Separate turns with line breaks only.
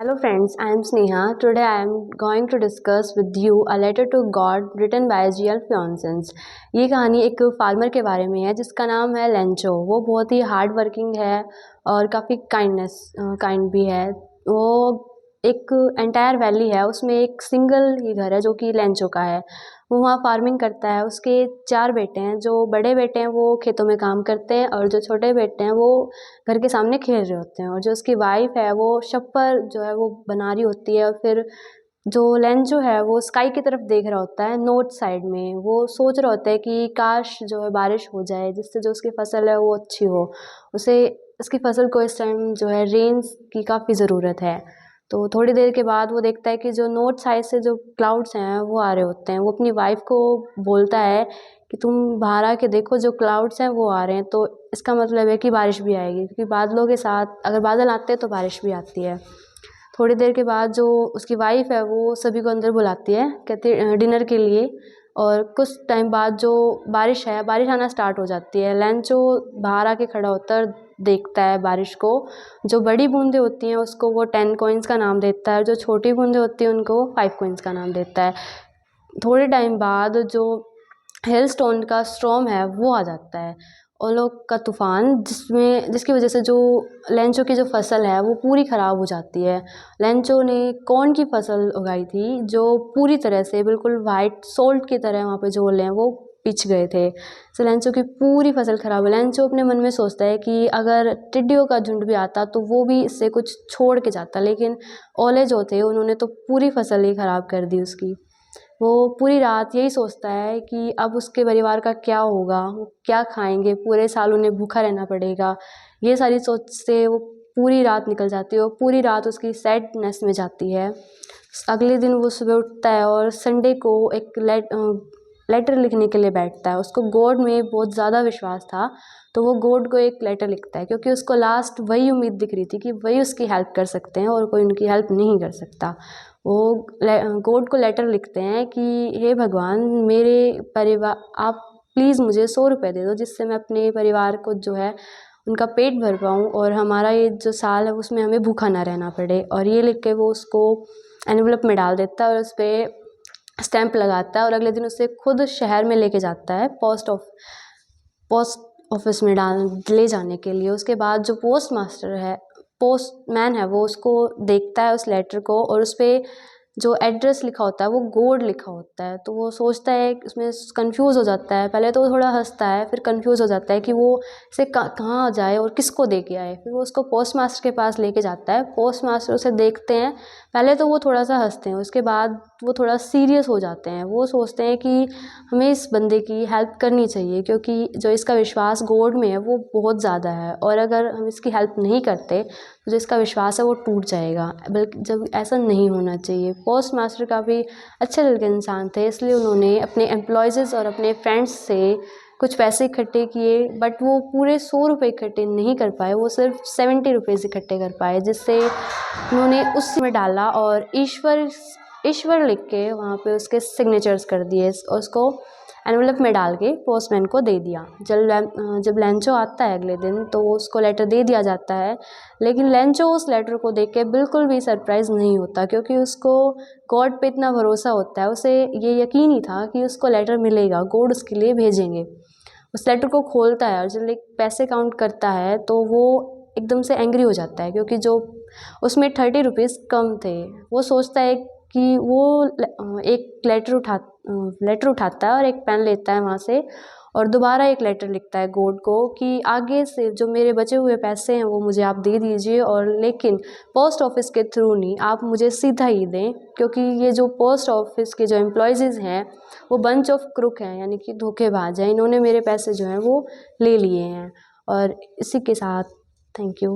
Hello friends, I am Sneha. Today I am going to discuss with you a letter to God written by G.L. Fionnsens. ये कहानी एक farmer के बारे में है जिसका नाम है लेंचो। वो बहुत ही हार्ड वर्किंग है और काफ़ी काइंड भी है। वो एक एंटायर वैली है, उसमें एक सिंगल ही घर है जो कि लेंचो का है। वो वहाँ फार्मिंग करता है। उसके 4 बेटे हैं। जो बड़े बेटे हैं वो खेतों में काम करते हैं और जो छोटे बेटे हैं वो घर के सामने खेल रहे होते हैं। और जो उसकी वाइफ है वो शप्पर जो है वो बना रही होती है। और फिर जो लेंचो है वो स्काई की तरफ देख रहा होता है, नॉर्थ साइड में। वो सोच रहा होता है कि काश जो है बारिश हो जाए जिससे जो उसकी फसल है वो अच्छी हो। उसे उसकी फसल को इस टाइम जो है रेन्स की काफ़ी ज़रूरत है। तो थोड़ी देर के बाद वो देखता है कि जो नॉर्थ साइड से जो क्लाउड्स हैं वो आ रहे होते हैं। वो अपनी वाइफ को बोलता है कि तुम बाहर आके देखो, जो क्लाउड्स हैं वो आ रहे हैं, तो इसका मतलब है कि बारिश भी आएगी, क्योंकि बादलों के साथ अगर बादल आते हैं तो बारिश भी आती है। थोड़ी देर के बाद जो उसकी वाइफ है वो सभी को अंदर बुलाती है, कहती डिनर के लिए। और कुछ टाइम बाद जो बारिश आना स्टार्ट हो जाती है। लेंचो बाहर आके खड़ा होता है और देखता है बारिश को। जो बड़ी बूंदें होती हैं उसको वो 10 कॉइन्स का नाम देता है और जो छोटी बूंदें होती हैं उनको 5 कॉइन्स का नाम देता है। थोड़े टाइम बाद जो हेलस्टोन का स्टॉर्म है वो आ जाता है, ओलो का तूफ़ान, जिसकी वजह से जो लेंचो की जो फसल है वो पूरी ख़राब हो जाती है। लेंचो ने कॉर्न की फसल उगाई थी जो पूरी तरह से बिल्कुल वाइट सोल्ट की तरह वहाँ पे जो ओले हैं वो पिच गए थे। तो लेंचो की पूरी फसल ख़राब है। लेंचो अपने मन में सोचता है कि अगर टिड्डियों का झुंड भी आता तो वो भी इससे कुछ छोड़ के जाता, लेकिन ओले जो थे उन्होंने तो पूरी फसल ही ख़राब कर दी उसकी। वो पूरी रात यही सोचता है कि अब उसके परिवार का क्या होगा, वो क्या खाएंगे, पूरे साल उन्हें भूखा रहना पड़ेगा। ये सारी सोच से वो पूरी रात निकल जाती है और पूरी रात उसकी सैडनेस में जाती है। अगले दिन वो सुबह उठता है और संडे को एक लेटर लिखने के लिए बैठता है। उसको गॉड में बहुत ज़्यादा विश्वास था, तो वो गॉड को एक लेटर लिखता है, क्योंकि उसको लास्ट वही उम्मीद दिख रही थी कि वही उसकी हेल्प कर सकते हैं और कोई उनकी हेल्प नहीं कर सकता। वो गॉड को लेटर लिखते हैं कि हे भगवान, मेरे परिवार, आप प्लीज़ मुझे 100 रुपये दे दो जिससे मैं अपने परिवार को जो है उनका पेट भर पाऊँ और हमारा ये जो साल है उसमें हमें भूखा ना रहना पड़े। और ये लिख के वो उसको एनवलप में डाल देता है और उस पर स्टैंप लगाता है। और अगले दिन उसे खुद शहर में लेके जाता है पोस्ट ऑफिस में ले जाने के लिए। उसके बाद जो पोस्टमैन है वो उसको देखता है उस लेटर को, और उस पर जो एड्रेस लिखा होता है वो गॉड लिखा होता है। तो वो सोचता है, उसमें कंफ्यूज हो जाता है। पहले तो वो थोड़ा हंसता है, फिर कंफ्यूज हो जाता है कि वो इसे कहाँ जाए और किसको दे के आए। फिर वो उसको पोस्ट मास्टर के पास लेके जाता है। पोस्ट मास्टर उसे देखते हैं, पहले तो वो थोड़ा सा हंसते हैं, उसके बाद वो थोड़ा सीरियस हो जाते हैं। वो सोचते हैं कि हमें इस बंदे की हेल्प करनी चाहिए, क्योंकि जो इसका विश्वास गॉड में है वो बहुत ज़्यादा है, और अगर हम इसकी हेल्प नहीं करते तो जो इसका विश्वास है वो टूट जाएगा। बल्कि जब ऐसा नहीं होना चाहिए। पोस्ट मास्टर काफ़ी अच्छे दिल के इंसान थे, इसलिए उन्होंने अपने एम्प्लॉयज़ और अपने फ्रेंड्स से कुछ पैसे इकट्ठे किए, बट वो पूरे 100 रुपये इकट्ठे नहीं कर पाए। वो सिर्फ 70 रुपीज़ इकट्ठे कर पाए, जिससे उन्होंने उसी में डाला और ईश्वर लिख के वहाँ पे उसके सिग्नेचर्स कर दिए और उसको एनवलप में डाल के पोस्टमैन को दे दिया। जब लेंचो आता है अगले दिन तो उसको लेटर दे दिया जाता है, लेकिन लेंचो उस लेटर को देख के बिल्कुल भी सरप्राइज़ नहीं होता, क्योंकि उसको गॉड पे इतना भरोसा होता है। उसे ये यकीन ही था कि उसको लेटर मिलेगा, गॉड उसके लिए भेजेंगे। उस लेटर को खोलता है और जब पैसे काउंट करता है तो वो एकदम से एंग्री हो जाता है, क्योंकि जो उसमें 30 रुपीज़ कम थे। वो सोचता है कि वो एक लेटर उठाता है और एक पेन लेता है वहाँ से, और दोबारा एक लेटर लिखता है गॉड को कि आगे से जो मेरे बचे हुए पैसे हैं वो मुझे आप दे दीजिए, और लेकिन पोस्ट ऑफिस के थ्रू नहीं, आप मुझे सीधा ही दें, क्योंकि ये जो पोस्ट ऑफिस के जो एम्प्लॉयज़ हैं वो बंच ऑफ क्रुक हैं, यानी कि धोखेबाज हैं। इन्होंने मेरे पैसे जो हैं वो ले लिए हैं। और इसी के साथ थैंक यू।